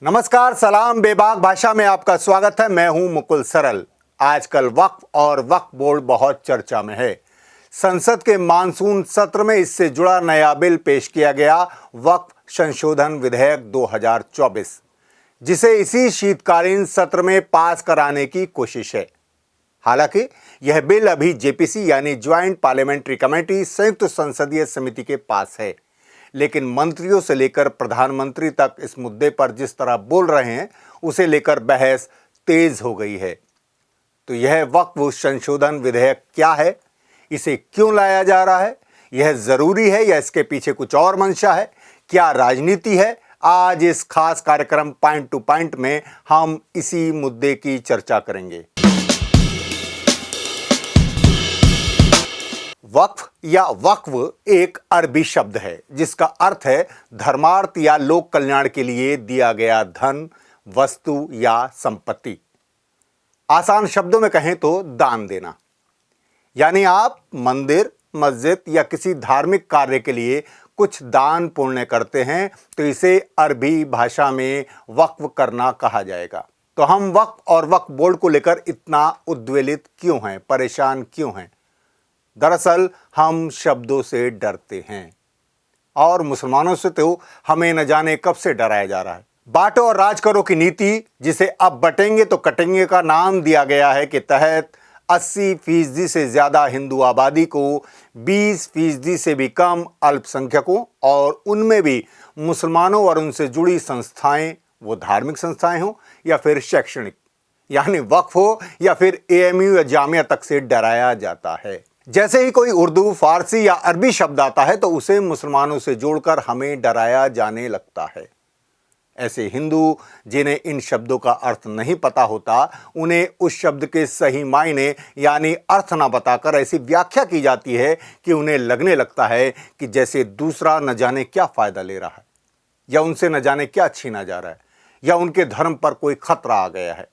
नमस्कार, सलाम, बेबाक भाषा में आपका स्वागत है। मैं हूं मुकुल सरल। आजकल वक्फ और वक्फ बोर्ड बहुत चर्चा में है। संसद के मानसून सत्र में इससे जुड़ा नया बिल पेश किया गया, वक्फ संशोधन विधेयक 2024, जिसे इसी शीतकालीन सत्र में पास कराने की कोशिश है। हालांकि यह बिल अभी जेपीसी यानी ज्वाइंट पार्लियामेंट्री कमेटी, संयुक्त संसदीय समिति के पास है, लेकिन मंत्रियों से लेकर प्रधानमंत्री तक इस मुद्दे पर जिस तरह बोल रहे हैं, उसे लेकर बहस तेज हो गई है। तो यह वक्फ संशोधन विधेयक क्या है, इसे क्यों लाया जा रहा है, यह जरूरी है या इसके पीछे कुछ और मंशा है, क्या राजनीति है? आज इस खास कार्यक्रम पॉइंट टू पॉइंट में हम इसी मुद्दे की चर्चा करेंगे। वक्फ या वक्फ एक अरबी शब्द है जिसका अर्थ है धर्मार्थ या लोक कल्याण के लिए दिया गया धन, वस्तु या संपत्ति। आसान शब्दों में कहें तो दान देना। यानी आप मंदिर, मस्जिद या किसी धार्मिक कार्य के लिए कुछ दान पुण्य करते हैं तो इसे अरबी भाषा में वक्फ करना कहा जाएगा। तो हम वक्फ और वक्फ बोर्ड को लेकर इतना उद्वेलित क्यों हैं, परेशान क्यों हैं? दरअसल हम शब्दों से डरते हैं और मुसलमानों से तो हमें न जाने कब से डराया जा रहा है। बांटो और राज करो की नीति, जिसे अब बटेंगे तो कटेंगे का नाम दिया गया है, के तहत 80% से ज्यादा हिंदू आबादी को 20% से भी कम अल्पसंख्यकों और उनमें भी मुसलमानों और उनसे जुड़ी संस्थाएं, वो धार्मिक संस्थाएं हो या फिर शैक्षणिक, यानी वक्फ हो या फिर एएमयू या जामिया तक से डराया जाता है। जैसे ही कोई उर्दू, फारसी या अरबी शब्द आता है तो उसे मुसलमानों से जोड़कर हमें डराया जाने लगता है। ऐसे हिंदू जिन्हें इन शब्दों का अर्थ नहीं पता होता, उन्हें उस शब्द के सही मायने यानी अर्थ ना बताकर ऐसी व्याख्या की जाती है कि उन्हें लगने लगता है कि जैसे दूसरा न जाने क्या फायदा ले रहा है, या उनसे न जाने क्या छीना जा रहा है, या उनके धर्म पर कोई खतरा आ गया है।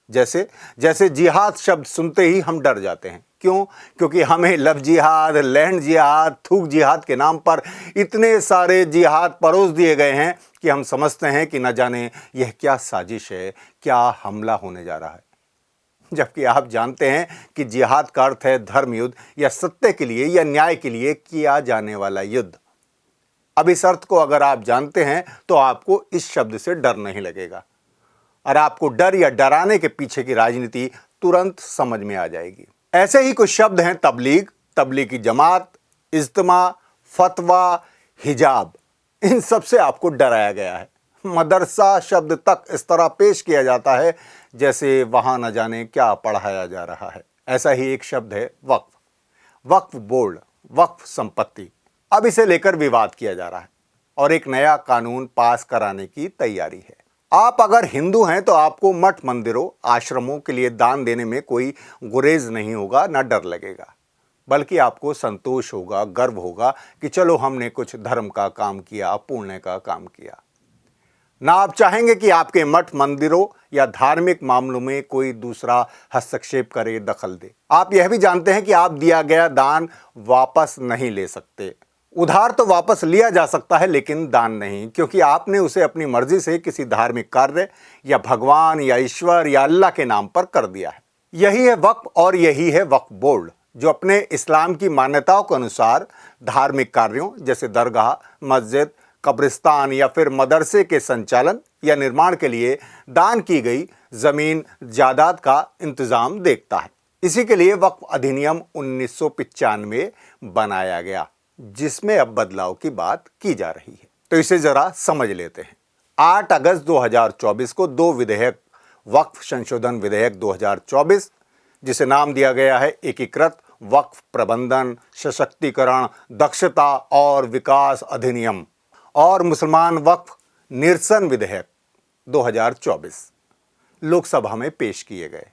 जैसे जिहाद शब्द सुनते ही हम डर जाते हैं। क्यों? क्योंकि हमें लव जिहाद, लैंड जिहाद, थूक जिहाद के नाम पर इतने सारे जिहाद परोस दिए गए हैं कि हम समझते हैं कि न जाने यह क्या साजिश है, क्या हमला होने जा रहा है। जबकि आप जानते हैं कि जिहाद का अर्थ है धर्म युद्ध या सत्य के लिए या न्याय के लिए किया जाने वाला युद्ध। अब इस अर्थ को अगर आप जानते हैं तो आपको इस शब्द से डर नहीं लगेगा और आपको डर या डराने के पीछे की राजनीति तुरंत समझ में आ जाएगी। ऐसे ही कुछ शब्द हैं तबलीग, तबलीगी जमात, इज्तिमा, फतवा, हिजाब। इन सब से आपको डराया गया है। मदरसा शब्द तक इस तरह पेश किया जाता है जैसे वहां न जाने क्या पढ़ाया जा रहा है। ऐसा ही एक शब्द है वक्फ, वक्फ बोर्ड, वक्फ संपत्ति। अब इसे लेकर विवाद किया जा रहा है और एक नया कानून पास कराने की तैयारी है। आप अगर हिंदू हैं तो आपको मठ मंदिरों, आश्रमों के लिए दान देने में कोई गुरेज नहीं होगा, ना डर लगेगा, बल्कि आपको संतोष होगा, गर्व होगा कि चलो हमने कुछ धर्म का काम किया, पुण्य का काम किया। ना आप चाहेंगे कि आपके मठ मंदिरों या धार्मिक मामलों में कोई दूसरा हस्तक्षेप करे, दखल दे। आप यह भी जानते हैं कि आप दिया गया दान वापस नहीं ले सकते। उधार तो वापस लिया जा सकता है लेकिन दान नहीं, क्योंकि आपने उसे अपनी मर्जी से किसी धार्मिक कार्य या भगवान या ईश्वर या अल्लाह के नाम पर कर दिया है। यही है वक्फ और यही है वक्फ बोर्ड, जो अपने इस्लाम की मान्यताओं के अनुसार धार्मिक कार्यों जैसे दरगाह, मस्जिद, कब्रिस्तान या फिर मदरसे के संचालन या निर्माण के लिए दान की गई जमीन, जायदाद का इंतजाम देखता है। इसी के लिए वक्फ अधिनियम 1995 बनाया गया, जिसमें अब बदलाव की बात की जा रही है। तो इसे जरा समझ लेते हैं। 8 अगस्त 2024 को 2 विधेयक, वक्फ संशोधन विधेयक 2024, जिसे नाम दिया गया है एकीकृत वक्फ प्रबंधन, सशक्तिकरण, दक्षता और विकास अधिनियम, और मुसलमान वक्फ निरसन विधेयक 2024 लोकसभा में पेश किए गए।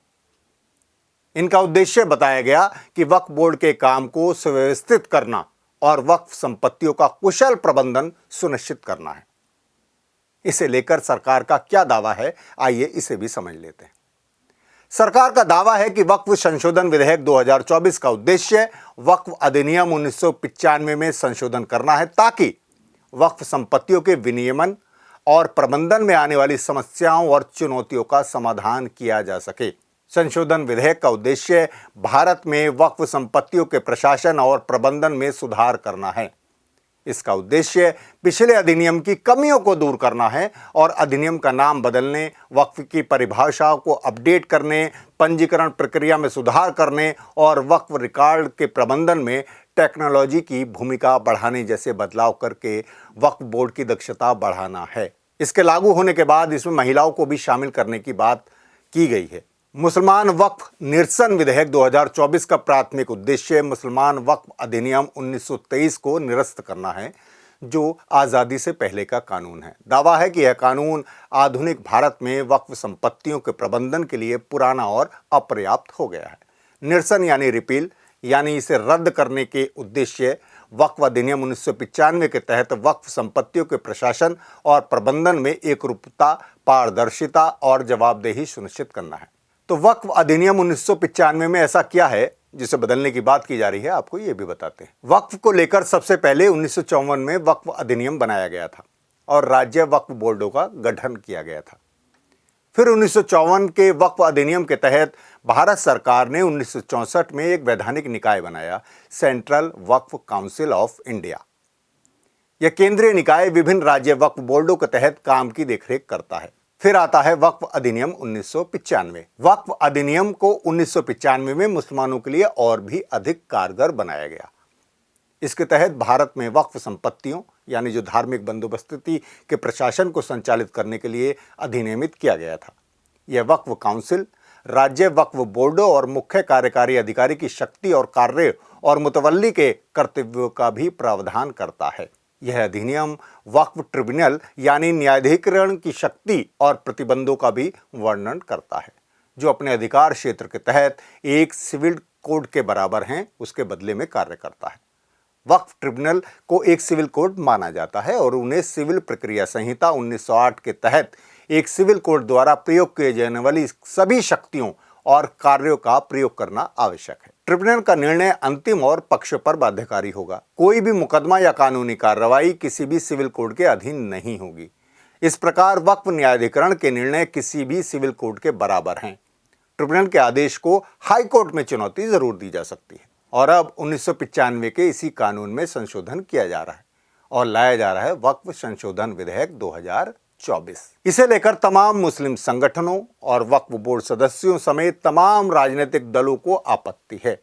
इनका उद्देश्य बताया गया कि वक्फ बोर्ड के काम को सुव्यवस्थित करना और वक्फ संपत्तियों का कुशल प्रबंधन सुनिश्चित करना है। इसे लेकर सरकार का क्या दावा है, आइए इसे भी समझ लेते हैं। सरकार का दावा है कि वक्फ संशोधन विधेयक 2024 का उद्देश्य वक्फ अधिनियम 1995 में संशोधन करना है, ताकि वक्फ संपत्तियों के विनियमन, और प्रबंधन में आने वाली समस्याओं और चुनौतियों का समाधान किया जा सके। संशोधन विधेयक का उद्देश्य भारत में वक्फ संपत्तियों के प्रशासन और प्रबंधन में सुधार करना है। इसका उद्देश्य पिछले अधिनियम की कमियों को दूर करना है और अधिनियम का नाम बदलने, वक्फ की परिभाषाओं को अपडेट करने, पंजीकरण प्रक्रिया में सुधार करने और वक्फ रिकॉर्ड के प्रबंधन में टेक्नोलॉजी की भूमिका बढ़ाने जैसे बदलाव करके वक्फ बोर्ड की दक्षता बढ़ाना है। इसके लागू होने के बाद इसमें महिलाओं को भी शामिल करने की बात की गई है। मुसलमान वक्फ निरसन विधेयक 2024 का प्राथमिक उद्देश्य मुसलमान वक्फ अधिनियम 1923 को निरस्त करना है, जो आज़ादी से पहले का कानून है। दावा है कि यह कानून आधुनिक भारत में वक्फ संपत्तियों के प्रबंधन के लिए पुराना और अपर्याप्त हो गया है। निरसन यानी रिपील, यानी इसे रद्द करने के उद्देश्य वक्फ अधिनियम 1995 के तहत वक्फ संपत्तियों के प्रशासन और प्रबंधन में एकरूपता, पारदर्शिता और जवाबदेही सुनिश्चित करना है। तो वक्फ अधिनियम 1995 में ऐसा क्या है जिसे बदलने की बात की जा रही है, आपको ये भी बताते हैं। वक्फ को लेकर सबसे पहले 1954 में वक्फ अधिनियम बनाया गया था और राज्य वक्फ बोर्डों का गठन किया गया था। फिर 1954 के वक्फ अधिनियम के तहत भारत सरकार ने 1964 में एक वैधानिक निकाय बनाया, central Waqf council of India. यह केंद्रीय निकाय विभिन्न राज्य वक्फ बोर्डों के तहत काम की देखरेख करता है। फिर आता है वक्फ अधिनियम 1995। वक्फ अधिनियम को 1995 में मुसलमानों के लिए और भी अधिक कारगर बनाया गया। इसके तहत भारत में वक्फ संपत्तियों यानी जो धार्मिक बंदोबस्ती के प्रशासन को संचालित करने के लिए अधिनियमित किया गया था। यह वक्फ काउंसिल राज्य वक्फ बोर्डों और मुख्य कार्यकारी अधिकारी की शक्ति और कार्य और मुतवल्ली के कर्तव्यों का भी प्रावधान करता है। यह अधिनियम वक्फ ट्रिब्यूनल यानी न्यायाधिकरण की शक्ति और प्रतिबंधों का भी वर्णन करता है, जो अपने अधिकार क्षेत्र के तहत एक सिविल कोड के बराबर हैं, उसके बदले में कार्य करता है। वक्फ ट्रिब्यूनल को एक सिविल कोड माना जाता है और उन्हें सिविल प्रक्रिया संहिता 1908 के तहत एक सिविल कोड द्वारा प्रयोग किए जाने वाली सभी शक्तियों और कार्यों का प्रयोग करना आवश्यक है। ट्रिब्यूनल का निर्णय अंतिम और पक्ष पर बाध्यकारी होगा। कोई भी मुकदमा या कानूनी कार्रवाई किसी भी सिविल कोड के अधीन नहीं होगी। इस प्रकार वक्फ न्यायाधिकरण के निर्णय किसी भी सिविल कोड के बराबर हैं। ट्रिब्यूनल के आदेश को हाई कोर्ट में चुनौती जरूर दी जा सकती है। और अब 1995 के इसी कानून में संशोधन किया जा रहा है और लाया जा रहा है वक्फ संशोधन विधेयक 2024। इसे लेकर तमाम मुस्लिम संगठनों और वक्फ बोर्ड सदस्यों समेत तमाम राजनीतिक दलों को आपत्ति है।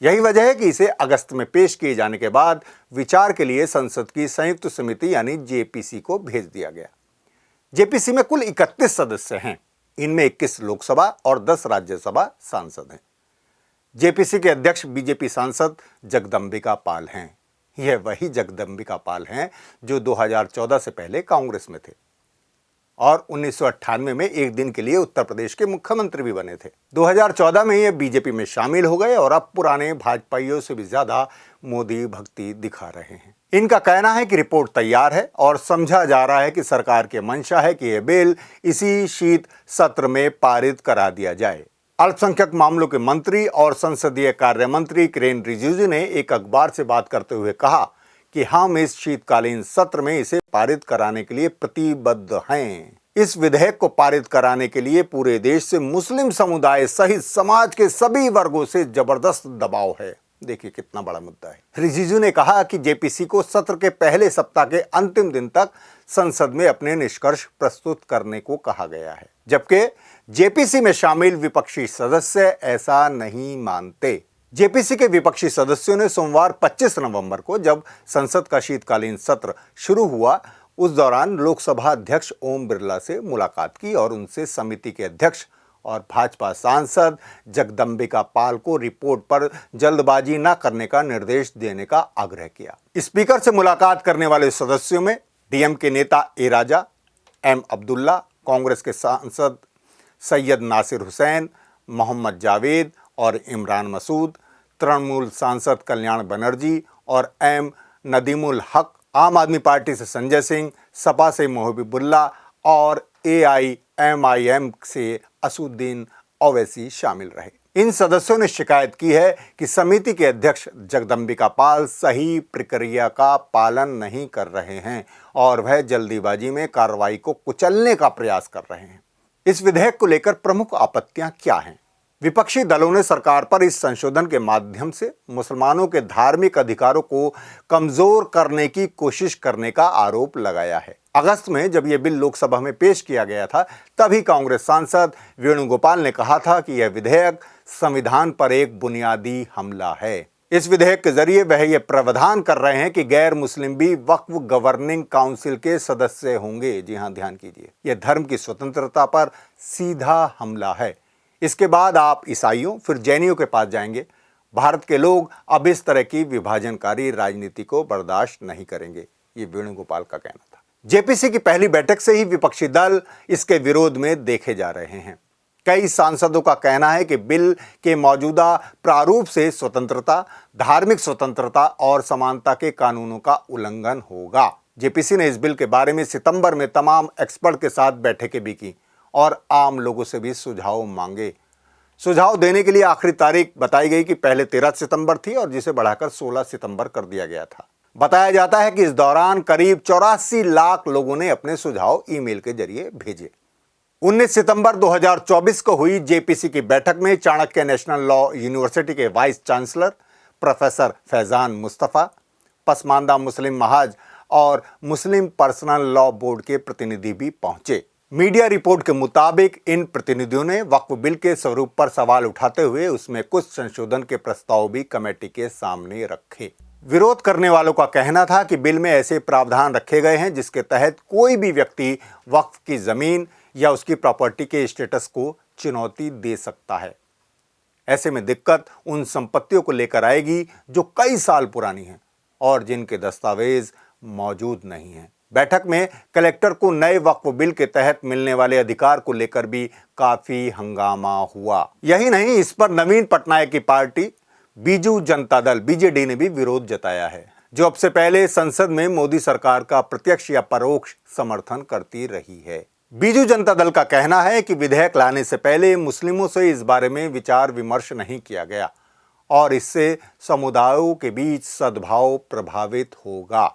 यही वजह है कि इसे अगस्त में पेश किए जाने के बाद विचार के लिए संसद की संयुक्त समिति यानी जेपीसी को भेज दिया गया। जेपीसी में कुल 31 सदस्य हैं। इनमें 21 लोकसभा और 10 राज्यसभा सांसद हैं। जेपीसी के अध्यक्ष बीजेपी सांसद जगदंबिका पाल हैं। यह वही जगदंबिका पाल हैं जो 2014 से पहले कांग्रेस में थे और 1998 में एक दिन के लिए उत्तर प्रदेश के मुख्यमंत्री भी बने थे। 2014 में ये बीजेपी में शामिल हो गए और अब पुराने भाजपाइयों से भी ज्यादा मोदी भक्ति दिखा रहे हैं। इनका कहना है कि रिपोर्ट तैयार है और समझा जा रहा है कि सरकार की मंशा है कि यह बिल इसी शीत सत्र में पारित करा दिया जाए। अल्पसंख्यक मामलों के मंत्री और संसदीय कार्य मंत्री किरेन रिजिजू ने एक अखबार से बात करते हुए कहा कि हम इस शीतकालीन सत्र में इसे पारित कराने के लिए प्रतिबद्ध हैं। इस विधेयक को पारित कराने के लिए पूरे देश से मुस्लिम समुदाय सहित समाज के सभी वर्गों से जबरदस्त दबाव है। देखिए कितना बड़ा मुद्दा है। रिजिजू ने कहा कि जेपीसी को सत्र के पहले सप्ताह के अंतिम दिन तक संसद में अपने निष्कर्ष प्रस्तुत करने को कहा गया है, जबकि जेपीसी में शामिल विपक्षी सदस्य ऐसा नहीं मानते। जेपीसी के विपक्षी सदस्यों ने सोमवार 25 नवंबर को जब संसद का शीतकालीन सत्र शुरू हुआ, उस दौरान लोकसभा अध्यक्ष ओम बिरला से मुलाकात की और उनसे समिति के अध्यक्ष और भाजपा सांसद जगदंबिका पाल को रिपोर्ट पर जल्दबाजी न करने का निर्देश देने का आग्रह किया। स्पीकर से मुलाकात करने वाले सदस्यों में डीएमके नेता ए राजा, एम अब्दुल्ला, कांग्रेस के सांसद सैयद नासिर हुसैन, मोहम्मद जावेद और इमरान मसूद, तृणमूल सांसद कल्याण बनर्जी और एम नदीमुल हक, आम आदमी पार्टी से संजय सिंह, सपा से मोहबीबुल्ला और AIMIM से असुद्दीन ओवैसी शामिल रहे। इन सदस्यों ने शिकायत की है कि समिति के अध्यक्ष जगदंबिका पाल सही प्रक्रिया का पालन नहीं कर रहे हैं और वह जल्दीबाजी में कार्रवाई को कुचलने का प्रयास कर रहे हैं। इस विधेयक को लेकर प्रमुख आपत्तियां क्या हैं? विपक्षी दलों ने सरकार पर इस संशोधन के माध्यम से मुसलमानों के धार्मिक अधिकारों को कमजोर करने की कोशिश करने का आरोप लगाया है। अगस्त में जब यह बिल लोकसभा में पेश किया गया था, तभी कांग्रेस सांसद वेणुगोपाल ने कहा था कि यह विधेयक संविधान पर एक बुनियादी हमला है। इस विधेयक के जरिए वह यह प्रावधान कर रहे हैं कि गैर मुस्लिम भी वक्फ गवर्निंग काउंसिल के सदस्य होंगे। जी हां, ध्यान कीजिए, यह धर्म की स्वतंत्रता पर सीधा हमला है। इसके बाद आप ईसाइयों फिर जैनियों के पास जाएंगे। भारत के लोग अब इस तरह की विभाजनकारी राजनीति को बर्दाश्त नहीं करेंगे, ये वेणुगोपाल का कहना था। जेपीसी की पहली बैठक से ही विपक्षी दल इसके विरोध में देखे जा रहे हैं। कई सांसदों का कहना है कि बिल के मौजूदा प्रारूप से स्वतंत्रता, धार्मिक स्वतंत्रता और समानता के कानूनों का उल्लंघन होगा। जेपीसी ने इस बिल के बारे में सितंबर में तमाम एक्सपर्ट के साथ बैठकें भी की और आम लोगों से भी सुझाव मांगे। सुझाव देने के लिए आखिरी तारीख बताई गई कि पहले 13 सितंबर थी और जिसे बढ़ाकर 16 सितंबर कर दिया गया था। बताया जाता है कि इस दौरान करीब 84 लाख लोगों ने अपने सुझाव ईमेल के जरिए भेजे। 19 सितंबर 2024 को हुई जेपीसी की बैठक में चाणक्य नेशनल लॉ यूनिवर्सिटी के vice chancellor professor Faizan Mustafa, Pasmanda Muslim Mahaz और मुस्लिम पर्सनल लॉ बोर्ड के प्रतिनिधि भी पहुंचे। मीडिया रिपोर्ट के मुताबिक इन प्रतिनिधियों ने वक्फ बिल के स्वरूप पर सवाल उठाते हुए उसमें कुछ संशोधन के प्रस्ताव भी कमेटी के सामने रखे। विरोध करने वालों का कहना था कि बिल में ऐसे प्रावधान रखे गए हैं जिसके तहत कोई भी व्यक्ति वक्फ की जमीन या उसकी प्रॉपर्टी के स्टेटस को चुनौती दे सकता है। ऐसे में दिक्कत उन संपत्तियों को लेकर आएगी जो कई साल पुरानी हैं और जिनके दस्तावेज मौजूद नहीं हैं। बैठक में कलेक्टर को नए वक्फ बिल के तहत मिलने वाले अधिकार को लेकर भी काफी हंगामा हुआ। यही नहीं, इस पर नवीन पटनायक की पार्टी बीजू जनता दल बीजेडी ने भी विरोध जताया है, जो अब से पहले संसद में मोदी सरकार का प्रत्यक्ष या परोक्ष समर्थन करती रही है। बीजू जनता दल का कहना है कि विधेयक लाने से पहले मुस्लिमों से इस बारे में विचार विमर्श नहीं किया गया और इससे समुदायों के बीच सद्भाव प्रभावित होगा।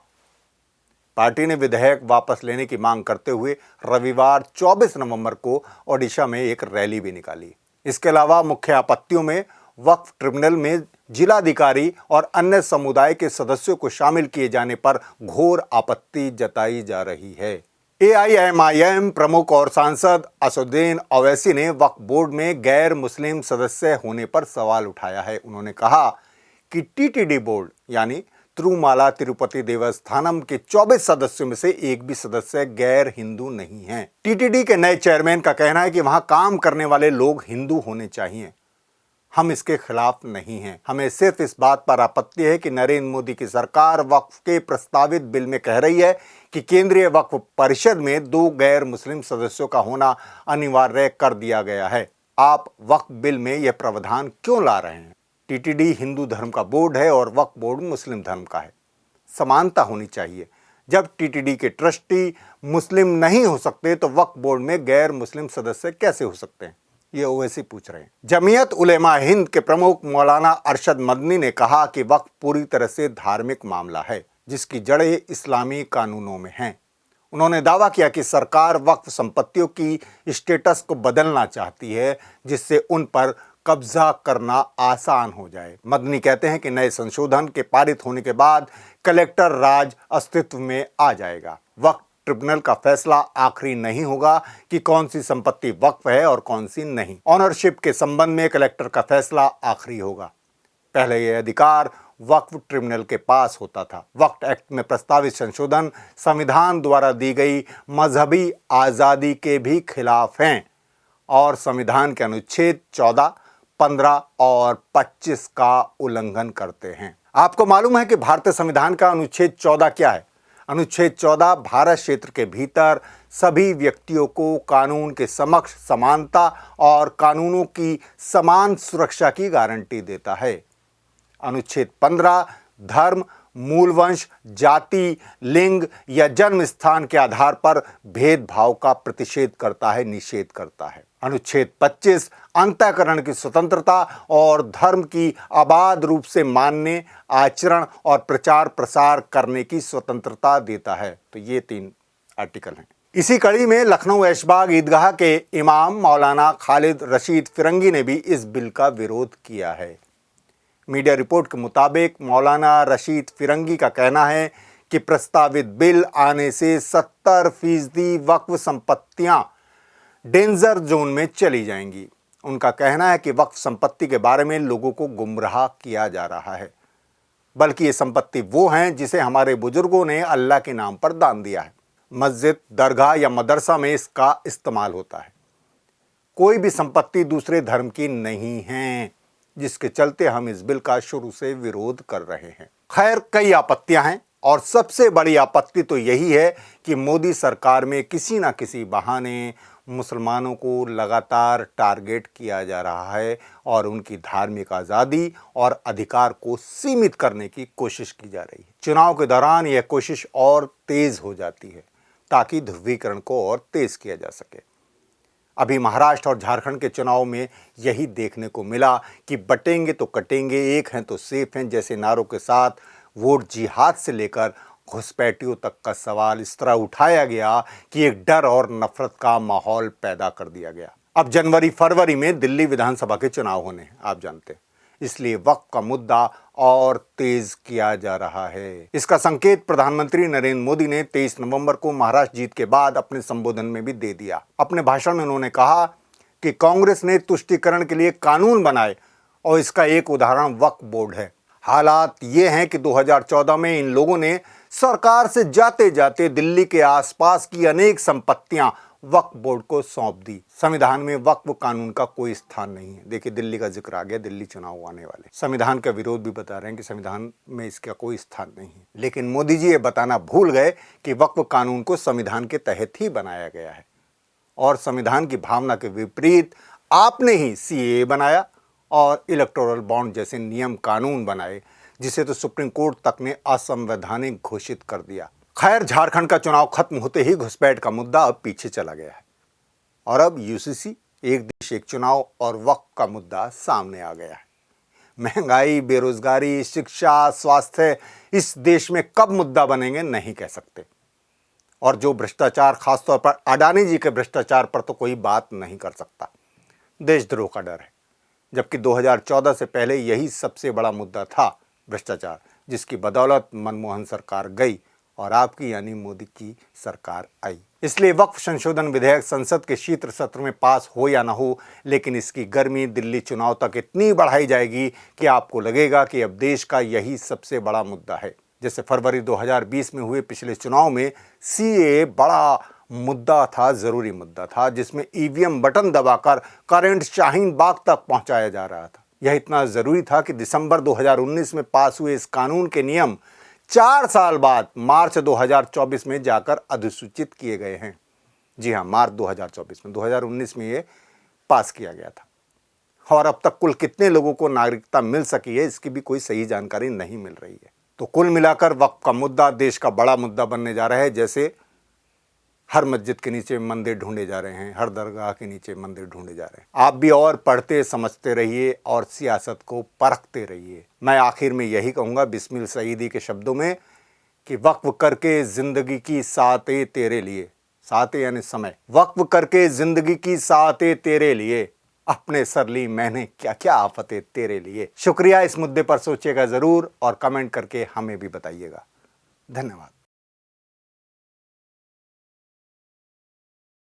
पार्टी ने विधेयक वापस लेने की मांग करते हुए रविवार 24 नवंबर को ओडिशा में एक रैली भी निकाली। इसके अलावा मुख्य आपत्तियों में वक्फ ट्रिब्यूनल में जिलाधिकारी और अन्य समुदाय के सदस्यों को शामिल किए जाने पर घोर आपत्ति जताई जा रही है। एआईएमआईएम प्रमुख और सांसद असदुद्दीन ओवैसी ने वक्फ बोर्ड में गैर मुस्लिम सदस्य होने पर सवाल उठाया है। उन्होंने कहा कि टीटीडी बोर्ड यानी तिरुमाला तिरुपति देवस्थानम के 24 सदस्यों में से एक भी सदस्य गैर हिंदू नहीं हैं। टीटीडी के नए चेयरमैन का कहना है कि वहां काम करने वाले लोग हिंदू होने चाहिए। हम इसके खिलाफ नहीं हैं। हमें सिर्फ इस बात पर आपत्ति है कि नरेंद्र मोदी की सरकार वक्फ के प्रस्तावित बिल में कह रही है कि केंद्रीय वक्फ परिषद में 2 गैर मुस्लिम सदस्यों का होना अनिवार्य कर दिया गया है। आप वक्फ बिल में यह प्रावधान क्यों ला रहे हैं? टीटीडी हिंदू धर्म का बोर्ड है और वक्फ बोर्ड मुस्लिम धर्म का है। समानता होनी चाहिए। जब टीटीडी के ट्रस्टी मुस्लिम नहीं हो सकते तो वक्फ बोर्ड में गैर मुस्लिम सदस्य कैसे हो सकते हैं? ये ओवैसी पूछ रहे हैं। जमीयत उलेमा हिंद के प्रमुख मौलाना अरशद मदनी ने कहा कि वक्फ पूरी तरह से धार्मिक मामला है जिसकी जड़ें इस्लामी कानूनों में हैं। उन्होंने दावा किया कि सरकार वक्फ संपत्तियों की स्टेटस को बदलना चाहती है जिससे उन पर कब्जा करना आसान हो जाए। मदनी कहते हैं कि नए संशोधन के पारित होने के बाद कलेक्टर राज अस्तित्व में आ जाएगा। वक्फ ट्रिब्यूनल का फैसला आखिरी नहीं होगा कि कौन सी संपत्ति वक्फ है और कौन सी नहीं। ऑनरशिप के संबंध में कलेक्टर का फैसला आखिरी होगा। पहले यह अधिकार वक्फ ट्रिब्यूनल के पास होता था। वक्फ एक्ट में प्रस्तावित संशोधन संविधान द्वारा दी गई मजहबी आज़ादी के भी खिलाफ हैं और संविधान के अनुच्छेद 14, 15 और 25 का उल्लंघन करते हैं। आपको मालूम है कि भारतीय संविधान का अनुच्छेद 14 क्या है? अनुच्छेद 14 भारत क्षेत्र के भीतर सभी व्यक्तियों को कानून के समक्ष समानता और कानूनों की समान सुरक्षा की गारंटी देता है। अनुच्छेद 15 धर्म, मूल वंश, जाति, लिंग या जन्म स्थान के आधार पर भेदभाव का प्रतिषेध करता है, निषेध करता है। अनुच्छेद 25 अंतःकरण की स्वतंत्रता और धर्म की अबाध रूप से मानने, आचरण और प्रचार प्रसार करने की स्वतंत्रता देता है। तो ये 3 आर्टिकल हैं। इसी कड़ी में लखनऊ ऐशबाग ईदगाह के इमाम मौलाना खालिद रशीद फिरंगी ने भी इस बिल का विरोध किया है। मीडिया रिपोर्ट के मुताबिक मौलाना रशीद फिरंगी का कहना है कि प्रस्तावित बिल आने से 70% वक्फ संपत्तियां डेंजर जोन में चली जाएंगी। उनका कहना है कि वक्फ संपत्ति के बारे में लोगों को गुमराह किया जा रहा है, बल्कि ये संपत्ति वो हैं जिसे हमारे बुजुर्गों ने अल्लाह के नाम पर दान दिया है। मस्जिद, दरगाह या मदरसा में इसका इस्तेमाल होता है। कोई भी संपत्ति दूसरे धर्म की नहीं है, जिसके चलते हम इस बिल का शुरू से विरोध कर रहे हैं। खैर, कई आपत्तियां हैं और सबसे बड़ी आपत्ति तो यही है कि मोदी सरकार में किसी ना किसी बहाने मुसलमानों को लगातार टारगेट किया जा रहा है और उनकी धार्मिक आज़ादी और अधिकार को सीमित करने की कोशिश की जा रही है। चुनाव के दौरान यह कोशिश और तेज हो जाती है ताकि ध्रुवीकरण को और तेज किया जा सके। अभी महाराष्ट्र और झारखंड के चुनाव में यही देखने को मिला कि बटेंगे तो कटेंगे, एक हैं तो सेफ हैं जैसे नारों के साथ वोट जिहाद से लेकर घुसपैठियों तक का सवाल इस तरह उठाया गया कि एक डर और नफरत का माहौल पैदा कर दिया गया। अब जनवरी फरवरी में दिल्ली विधानसभा के चुनाव होने हैं, आप जानते हैं, इसलिए वक्फ का मुद्दा और तेज किया जा रहा है। इसका संकेत प्रधानमंत्री नरेंद्र मोदी ने 23 नवंबर को महाराष्ट्र जीत के बाद अपने संबोधन में भी दे दिया। अपने भाषण में उन्होंने कहा कि कांग्रेस ने तुष्टीकरण के लिए कानून बनाए और इसका एक उदाहरण वक्फ बोर्ड है। हालात ये हैं कि 2014 में इन लोगों ने सरकार से जाते जाते दिल्ली के आसपास की अनेक संपत्तियां वक्फ बोर्ड को सौंप दी। संविधान में वक्फ कानून का कोई स्थान नहीं है। देखिए, दिल्ली का जिक्र आ गया, दिल्ली चुनाव आने वाले, संविधान का विरोध भी बता रहे हैं कि संविधान में इसका कोई स्थान नहीं है। लेकिन मोदी जी ये बताना भूल गए कि वक्फ कानून को संविधान के तहत ही बनाया गया है और संविधान की भावना के विपरीत आपने ही सीएए बनाया और इलेक्टोरल बॉन्ड जैसे नियम कानून बनाए, जिसे तो सुप्रीम कोर्ट तक ने असंवैधानिक घोषित कर दिया। खैर, झारखंड का चुनाव खत्म होते ही घुसपैठ का मुद्दा अब पीछे चला गया है और अब यूसीसी, एक देश एक चुनाव और वक्फ का मुद्दा सामने आ गया है। महंगाई, बेरोजगारी, शिक्षा, स्वास्थ्य इस देश में कब मुद्दा बनेंगे नहीं कह सकते। और जो भ्रष्टाचार, खासतौर पर अडानी जी के भ्रष्टाचार पर तो कोई बात नहीं कर सकता। देशद्रोह का डर है, जबकि 2014 से पहले यही सबसे बड़ा मुद्दा था, भ्रष्टाचार, जिसकी बदौलत मनमोहन सरकार गई और आपकी यानी मोदी की सरकार आई। इसलिए वक्फ संशोधन विधेयक संसद के शीत सत्र में पास हो या ना हो, लेकिन इसकी गर्मी दिल्ली चुनाव तक इतनी बढ़ाई जाएगी कि आपको लगेगा कि अब देश का यही सबसे बड़ा मुद्दा है। जैसे फरवरी 2020 में हुए पिछले चुनाव में सीएए बड़ा मुद्दा था, जरूरी मुद्दा था, जिसमें ईवीएम बटन दबाकर करंट शाहीन बाग तक पहुंचाया जा रहा था। यह इतना जरूरी था कि दिसंबर 2019 में पास हुए इस कानून के नियम 4 साल बाद मार्च 2024 में जाकर अधिसूचित किए गए हैं। जी हाँ, मार्च 2024 में, 2019 में ये पास किया गया था। और अब तक कुल कितने लोगों को नागरिकता मिल सकी है, इसकी भी कोई सही जानकारी नहीं मिल रही है। तो कुल मिलाकर वक्फ का मुद्दा देश का बड़ा मुद्दा बनने जा रहा है। जैसे हर मस्जिद के नीचे मंदिर ढूंढे जा रहे हैं, हर दरगाह के नीचे मंदिर ढूंढे जा रहे हैं। आप भी और पढ़ते समझते रहिए और सियासत को परखते रहिए। मैं आखिर में यही कहूँगा बिस्मिल सईदी के शब्दों में कि वक्फ करके ज़िंदगी की साते तेरे लिए, साते यानी समय, वक्फ करके ज़िंदगी की साते तेरे लिए, अपने सर ली मैंने क्या क्या आफतें तेरे लिए। शुक्रिया। इस मुद्दे पर सोचिएगा ज़रूर और कमेंट करके हमें भी बताइएगा। धन्यवाद।